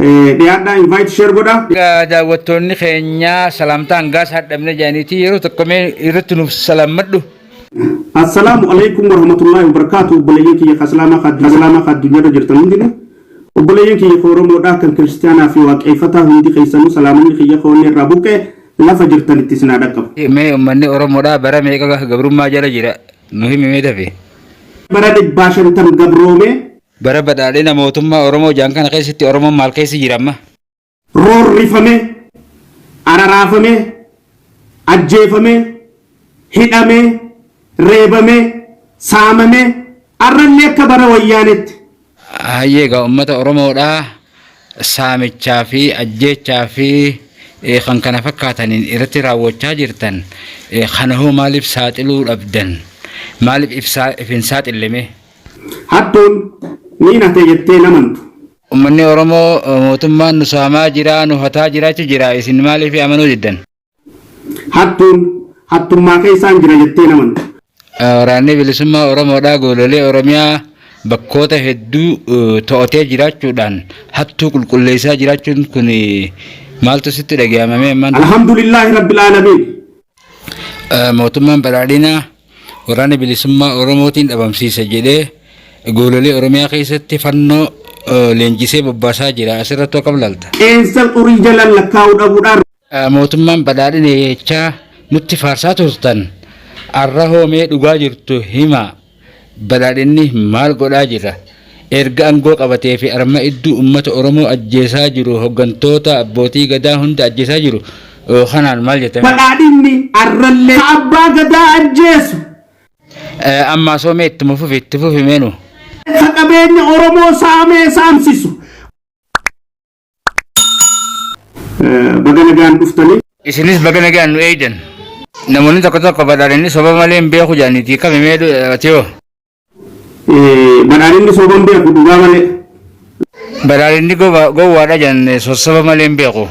Dhiyaadhaa invite share godha. Daawwattoonni keenya salaamtaan gaas hadhamne jaaniitii yeroo tokkomee irratti nuuf salaamadhu. Assalaamu alaikum warahmatullahi wabarakatuh. Obboleeyyan kiyya kaslaama addunyaarra jirtan hundinuu. Obboleeyyan kiyya Oromoodhaa kan kiristaanaa fi waaqeffataa hundi keessanuu salaamanni kiyya koonee irraa buqqee lafa jirtanitti isin dhaqqabu. Mee uummanni Oromoodhaa bara meeqa gabrummaa jala jira nu himee tafe. Bara 150 gabroomee. Bara badhaadhina mootummaa Oromoo jaan kana keessatti Oromoon maal keessa jira amma? Roorrifame, araraafame, ajjeefame, hidhame, reebame, saamame, arrallee akka bara wayyaanetti. Hayyeegaa uummata Oromoodhaa saamichaa fi ajjeechaa fi kan kana fakkaataniin irratti raawwachaa jirtan kana hoo maaliif saaxiluu dhabdan? Maaliif ifin saaxillame? Hattuun ni nate jettee namantu. Uummanni Oromoo mootummaan nu saamaa jira, nu hataa jiraachuu jira. Isin maaliif amanuu diddan? Hattummaa keessaan jira jettee namantu. Waraanni bilisummaa Oromoodhaa goololee Oromiyaa bakkoota hedduu to'atee jiraachuudhaan hattuu qulqulleessaa jiraachuun kun maaltu sitti dhaga'amame? Alhamdulillahi rabbil aalamiin. Mootummaan badhaadhinaa waraanni bilisummaa Oromootiin dhabamsiisa jedhee goololee Oromiyaa keessatti fannoo leenjisee bobbaasaa jira. Asirratti akkam ilaalta? Qeensa xurii jalaan lakkaa'uu dhabuudhaan. Mootummaan badhaadhina jechaa nutti faarsaa turtan arra hoomee dhugaa jirtu hima. Badhaadhinni maal godhaa jira? Erga aangoo qabatee fi arma iddoo uummata Oromoo ajjeesaa jiru, hooggantoota abbootii gadaa hunda ajjeesaa jiru. Kanaan maal jettame? Badhaadhinni arrallee abbaa gadaa ajjeesu. Amma soomee itti fufi meenu. Qabeenya Oromoo saamee saamsisu. Baga nagaan dhuftanii. Isinis baga nagaan nu eeydan. Namoonni tokko badhaadhinni soba malee hin beeku jaaniitii kami meedu atiyoo? Badhaadhinni soba hin beeku dhugaa malee. Badhaadhinni gowwaadha jaan sossoba malee hin beeku.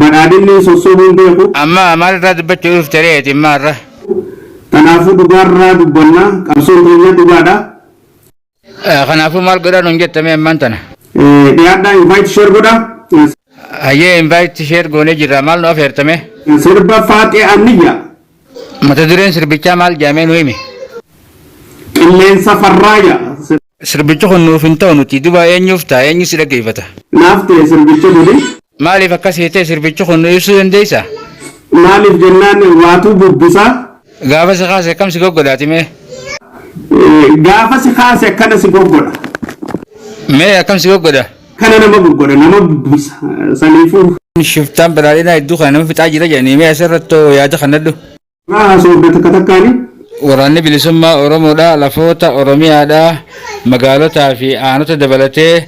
Badhaadhinni sossobuu hin beeku. Amma maalirraa dubbachuu dhufte reeti maarra? Kanaafuu dhugaarraa dubbannaa qabsoon keenya dhugaadha. Kanaafuu maal godhaa nuun jettame ammaan tana? Dhiyaadhaa invite share godha. Hayyee invite share goonee jirra. Maal nu afeertame? Sirba Faaxee Anniyyaa. Mata dureen sirbichaa maal jaamee nu himi? Qilleensa Farraaya. Sirbichi kun nuuf hin ta'u nuti duba eenyuuf ta'a eenyu si dhaggeeffata? Naaf ta'e sirbicha duri. Maaliif akkasii ta'e sirbichi kun nu ibsuu dandeessaa? Maaliif jennaan waatuu bubbisaa. Gaafa si kaase akkam si goggodaati mee? Gaafa si kaase akkana si goggoda. Mee akkam si goggoda? Kana nama goggoda nama bubbisa saniifuu. Shiftaan badhaadhinaa hedduu kana nama fixaa jira jedhanii mee asirratti yaada kanadhu? Soodda takka takkaani. Waraanni bilisummaa Oromoodhaa lafoota Oromiyaadhaa magaalotaa fi aanota dabalatee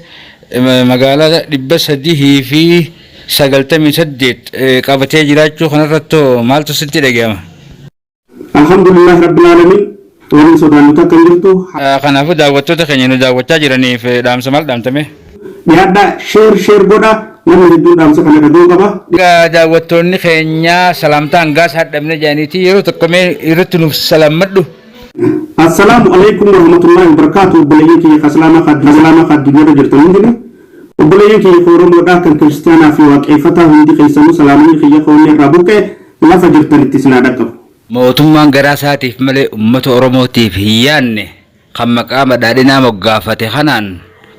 magaalaa 398 qabatee jiraachuu kanarratti maaltu sitti dhaga'ama? Alhamdulillah rabbil alamin. Waliin sodaannu takka hin jirtu. Kanaafuu daawwattoota keenya nu daawwachaa jiraniif dhaamsa maal dhaamtame? Yaadda share godha. Namni hedduun dhaamsa kana dhaga'uu qaba. Daawwattoonni keenya salaamtaan gaas hadhamne jaaniitii yeroo tokkomee irratti nuuf salaamadhu. Assalaamu alaikum warahmatullahi wabarakatuh. Obboleeyyan kiyya kaslaama addunyaarra jirtan hundinuu. Obboleeyyan kiyya Oromoodhaa kan kiristaanaa fi waaqeffataa hundi keessanuu salaamanni kiyya koonee irraa buqqee lafa jirtanitti isin dhaqqabu. Mootummaan garaa isaatiif malee uummata Oromootiif hin yaadne kan maqaa badhaadhinaa moggaafate kanaan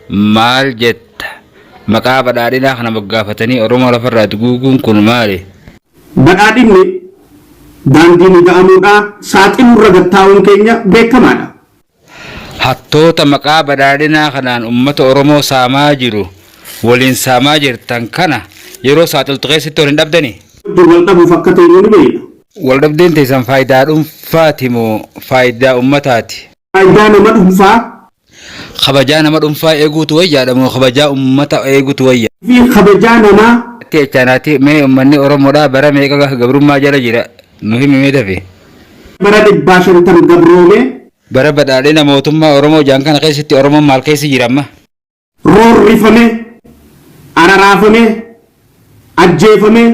maal jetta? Maqaa badhaadhinaa kana moggaafatanii Oromoo lafarraa duguuguun kun maali? Badhaadhinni daandiin ga'amuudhaa saaxilurra gattaa'uun keenya beekamaadha. Hattoota maqaa badhaadhinaa kanaan uummata Oromoo saamaa jiru waliin saamaa jirtan kana yeroo saaxiltu keessatti waliin dhabdanii? Wal dhabuuf akka ta'e ni beekna. Wal dhabdeen teessan faayidaa dhuunfaati moo faayidaa uummataati? Faayidaa nama dhuunfaa. Kabajaa nama dhuunfaa eeguutu wayyaadha moo kabajaa uummata eeguutu wayya? Fi kabajaa namaa. Teechanaati mee uummanni Oromoodhaa bara meeqa gabrummaa jala jira nu himee tafe? Bara 150 gabroomee. Bara badhaadhina mootummaa Oromoo jaan kana keessatti Oromoon maal keessa jira amma? Roorrifame, araraafame, ajjeefame,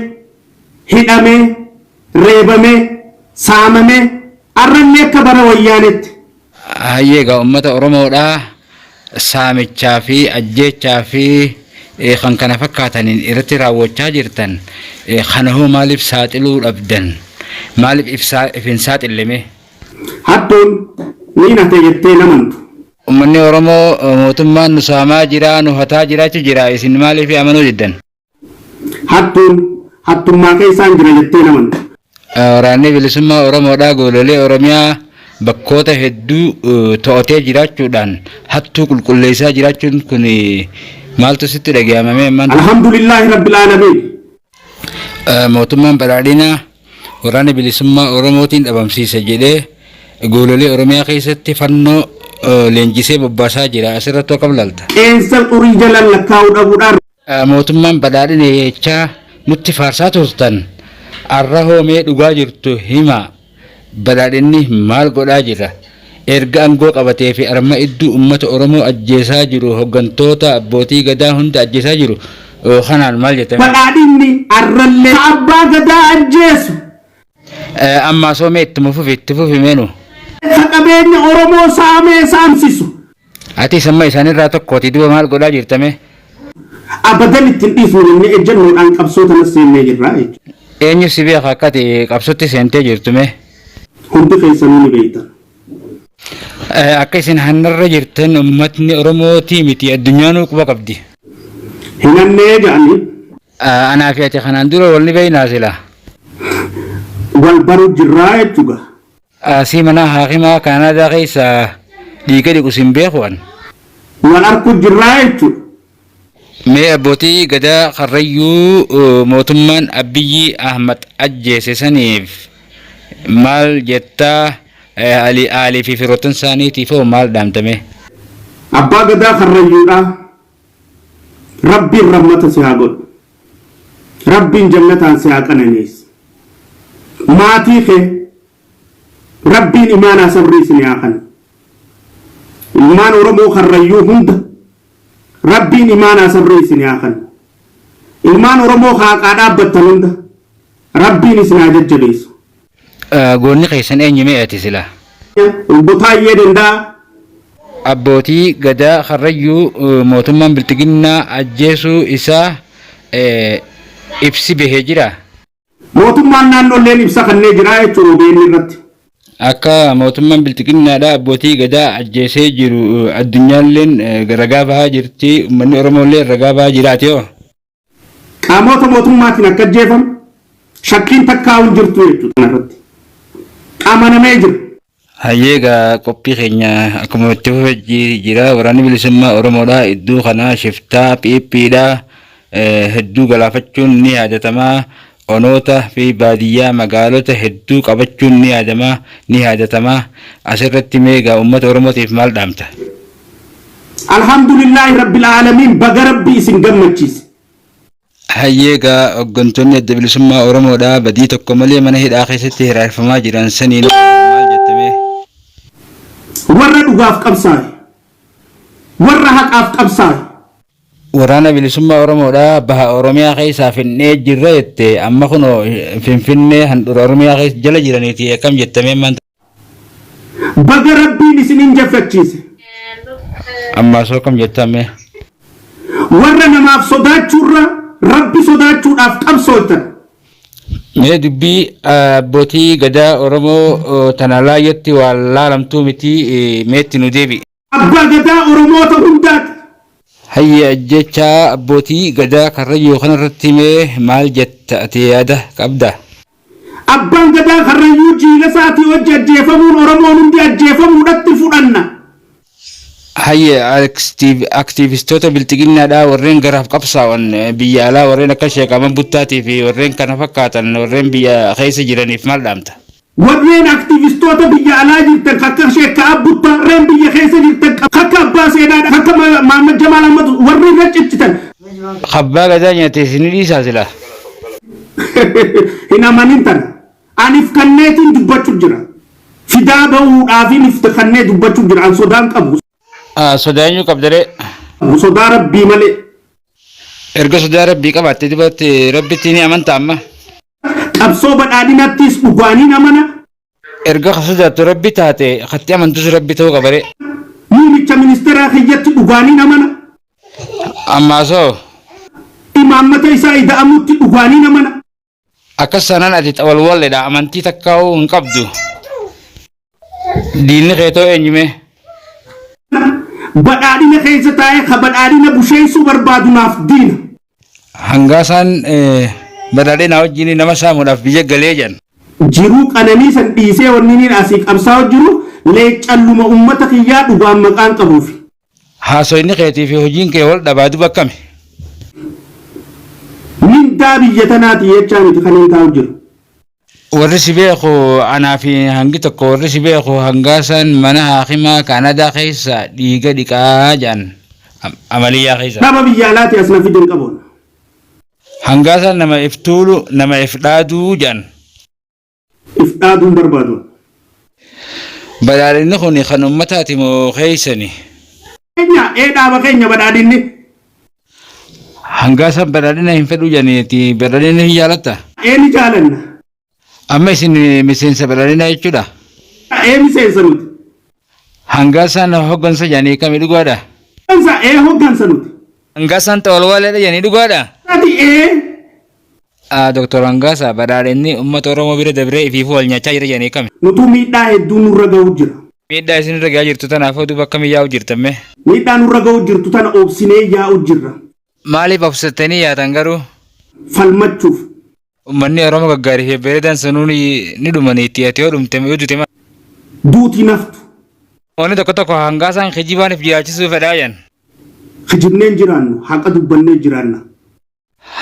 hidhame, reebame, saamame, arrallee akka bara wayyaanetti. Hayyeegaa uummata Oromoodhaa saamichaa fi ajjeechaa fi kan kana fakkaataniin irratti raawwachaa jirtan kana hoo maaliif saaxiluu dhabdan maaliif ifin saaxillame hattuun ni nate jettee namantu ummanni oromoo mootummaan nu saamaa jira nu hataa jiraachuu jira isin maaliif amanuu diddan hattummaa keessaan jira jettee namantu waraanni bilisummaa oromoodhaa goololee oromiyaa bakkoota hedduu to'atee jiraachuudhaan hattuu qulqulleessaa jiraachuun kun maaltu sitti dhaga'amame ammaan alhamdulillahi rabbil aalamiin mootummaan badhaadhinaa waraana bilisummaa oromootiin dhabamsiisa jedhee goololee oromiyaa keessatti fannoo leenjisee bobbaasaa jira asirratti akka ilaalta qeensa xurii jalan lakkaa'uu dhabuudhaan mootummaan badhaadhina jechaa nutti faarsaa turtan arra hoomee dhugaa jirtu hima badhaadhinni maal godhaa jira erga aangoo qabatee fi arma idduu ummata oromoo ajjeesaa jiru hoggantoota abbootii gadaa hunda ajjeesaa jiru kanaan maal jettame badhaadhinni arrallee abbaa gadaa ajjeesu amma soomee itti fufi meenu qabeenya oromoo saamee saamsisu ati samma isaanirraa tokkooti duba maal godhaa jirtame abadan ittiin dhiifnu jennee ejjennoodhaan qabsoota nas seennee jirraa jechuudha. Eenyu si beeka akkati qabsootti seentee jirtume hundi keessanuu ni beektan. Akka isin hanarra jirtan ummatni oromootii miti addunyaanuu quba qabdi. Hinannee jedhanii. Anaa fi ati kanaan dura wal ni beeynaa sila. Wal baruu jirraa jechuudha. Si mana haakimaa Kanaadaa keessa dhiiga dhiqu sin beekuwan. Wal arguu jirraa jechuudha. Mee abbootii gadaa karrayyuu mootummaan Abiyyi Ahmad ajjeese saniif maal jettaa alii fi firootan isaaniitiif maal dhaamtame? Abbaa gadaa karrayyuudha. Rabbiin rahmata si haa godhu. Rabbiin jannataan si haa qananeessu. Maatii kee Rabbiin imaanaa sabrii si haa kennu. Ilmaan Oromoo karrayyuu hunda Rabbiin imaanaa sabrii si haa kennu. Ilmaan Oromoo haaqaa dhaabbattan hunda Rabbiin isin haa jajjabeessu. Goonni keessan eenyu mee'ati sila? Botaayyee danda'a. Abbootii gadaa karrayyuu mootummaan biltiginnaa ajjeesuu isaa ibsi bahee jira. Mootummaan naannoolleen ibsa kannee jira jechuudha OBN irratti. Akka mootummaan biltiginnaadha abbootii gadaa ajjeesee jiru addunyaalleen ragaa bahaa jirti uummanni Oromoollee ragaa bahaa jiraati yoo. Qaamota mootummaatiin akka ajjeefamu shakkiin takkaa'uun jirtu jechuudha irratti. Amanamee jira. Hayyeegaa qophii keenya akkuma itti fufee jira waraanni bilisummaa Oromoodhaa iddoo kanaa shiftaa PPdhaa hedduu galaafachuun ni yaadatamaa onoota fi baadiyyaa magaalota hedduu qabachuun ni yaadatamaa asirratti meegaa uummata Oromootiif maal dhaamta? Alhamdulillahi rabbil aalamiin baga rabbii isin gammachiise. Hayyeegaa hooggantoonni adda bilisummaa Oromoodhaa badii tokko malee mana hidhaa keessatti hiraarfamaa jiran saniin maal jettame? Warra dhugaaf qabsaa'e warra haqaaf qabsaa'e waraana bilisummaa Oromoodhaa baha Oromiyaa keessaa finnee jirra jette amma kunoo finfinnee handhuura Oromiyaa keessa jala jiraniiti akkam jettame maanta? Baga rabbiin isin injifachiise. Amma soo kam jettame? Warra namaaf sodaachuurra Rabbi sodaachuudhaaf qabsootan. Mee dubbii abbootii gadaa Oromoo tana laayyotti waan laalamtuu miti meetti nu deebi. Abbaa gadaa Oromoota hundaati. Hayya ajjechaa abbootii gadaa karrayyuu kanarratti mee maal jetta ati yaada qabda? Abbaan gadaa karrayyuu jiila isaatii hojii ajjeefamuun Oromoon hundi ajjeefamuudhatti fudhanna. Hayya aktiivistoota biltiginnaadhaa warreen garaaf qabsaa'an biyya alaa warreen akka sheekaman buttaatii fi warreen kana fakkaatan warreen biyya keessa jiraniif maal dhaamta? Warreen aktiivistoota biyya alaa jirtan akka sheekaa buttaa warreen biyya keessa jirtan akka abbaa seenaadha akka Maamad Jamaal Ahmad warreen irra ciccitan. Abbaa gadaa nyaatee isin dhiisaa sila? Hin amanin tan aniif kanneetiin dubbachuu jira. Fidaa bahuudhaaf nifta kannee dubbachuu jira an sodaan qabu. Sodaanyu qabdare. Sodaa Rabbii malee. Erga sodaa Rabbii qabaatte dibatti Rabbitti ni amantaa amma? Qabsoo badhaadhinattis dhugaaniin amana. Erga sodaattu Rabbi taate akkatti amantus Rabbi ta'uu qabare. Muummicha ministeeraa kiyyatti dhugaaniin amana. Ammaasoo Akkuma isaa ida'amutti dhugaanii namana. Akkas sanaan ati xawalwalledha amantii takkaa'uu hin qabdu. Diinni keetoo eenyume? Badhaadhina keessa taa'ee ka badhaadhina busheessuu barbaadu naaf diina. Hangaasaan badhaadhina wajjin nama saamuudhaaf biyya galee jan. Jiruu qananii san dhiisee wanni inni asii qabsaa jiru leeccalluma uummata kiyyaa dhugaan maqaan qabuufi. Haasoyni keetii fi hojiin kee wal dhabaatu bakkame. Mindaa biyya tanaati jechaa miti kan hin taa'u jiru. Warri si beeku anaa fi hangi tokko warri si beeku hangaasaan mana haakimaa Kaanadaa keessa dhiiga dhiqaa jedhan amaliyyaa keessa. Nama biyya alaati as na fidin qabuun. Hangaasaan nama iftuulu nama ifdhaaduu jedhan. Ifdhaaduun barbaadu. Badhaadhinni kun kan uummataati moo keessani? Dhaaba keenya badhaadhinni. Hangaasaan badhaadhina hin fedhu jedhaniiti badhaadhina hin jaalatta? Ni jaalanna. Amma isin miseensa badhaadhina jechuudha? Miseensa nuti. Hangaasaan hoggansa jedhanii kamii dhugaadha? Hoggansa nuti. Hangaasaan xawalwaleedha jedhanii dhugaadha? Doktor Hangaasa badhaadhinni uummata Oromoo bira dabree ifiifuu wal nyaachaa jira jedhanii kami? Nutu miidhaa hedduu nurra ga'u jira. Miidhaa isin irra ga'aa jirtu tanaaf oduu bakka yaa'u jirtamme? Miidhaa nurra ga'u jirtu tana obsinee yaa'u jirra. Maaliif obsattanii yaatan garuu? Falmachuuf. Uummanni Oromoo gaggaarii fi beeladaan sanuu ni dhumanii itti ati yoo dhumte yoo dute duuti naftu. Wanni tokko tokko Hangaasaan kijibaaniif jiraachisuu fedhaa jan. Kijibneen jiraannu haqa dubbannee jiraanna.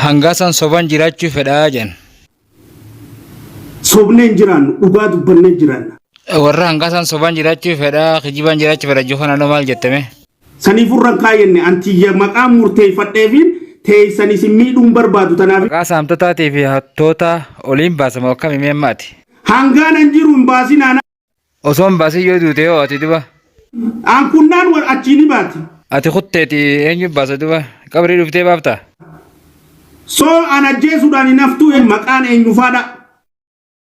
Hangaasaan sobaan jiraachuu fedhaa jan. Sobneen jiraannu dhugaa dubbannee jiraanna. Warra Hangaasaan sobaan jiraachuu fedhaa kijibaan jiraachuu fedha johan maal jettame? Saniifurran kaayenne antiyya maqaa murteeffadheefiin teessan isin miidhuun barbaadu tanaaf. Maqaa saamtotaatii fi hattoota oliin baasama akkam himee maati? Hangaanan jiru hin baasinaan. Osoo hin baasin yoo duute yoo ati duba? Aankunnaan wal achiini baati. Ati kutteeti eenyu baasa duba? Qabrii dhuftee baafta? Soo an ajjeesuudhaan hin haftuu maqaan eenyufaadha.